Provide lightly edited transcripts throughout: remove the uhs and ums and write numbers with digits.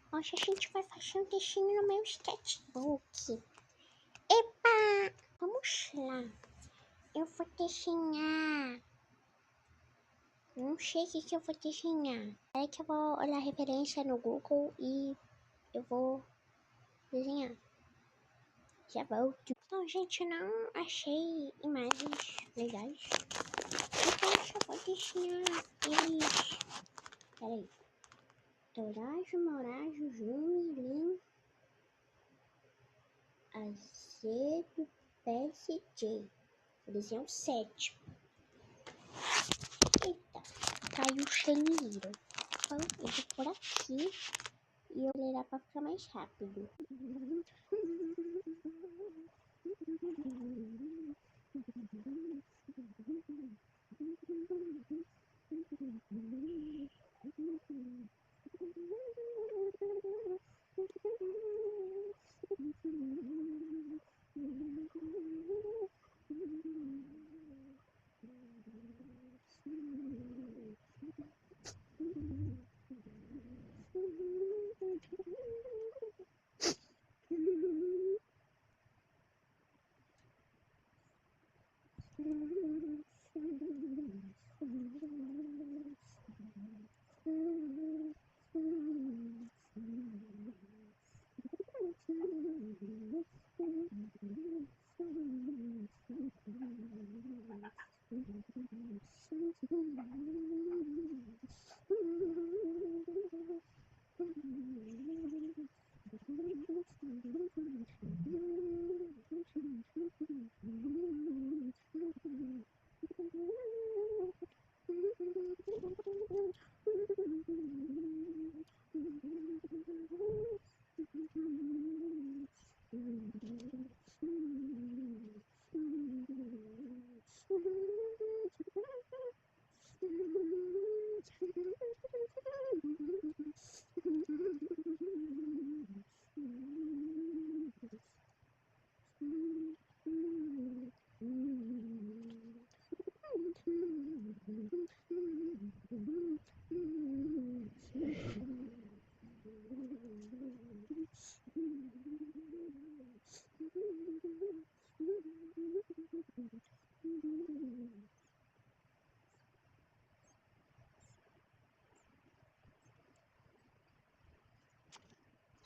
Hoje a gente vai fazer um textinho no meu sketchbook. Epa! Vamos lá. Eu vou desenhar. Não sei o que eu vou desenhar. É que eu vou olhar a referência no Google e eu vou desenhar. Já volto. Então, gente, não achei imagens legais. Então, eu só vou desenhar eles. Peraí. Dorágio, Morágio, Júnior, Lim, Azedo, PSG. Vou desenhar o 7. Eita, caiu o chandeliero. Então, eu vou por aqui e eu vou acelerar pra ficar mais rápido.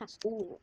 Rascunho.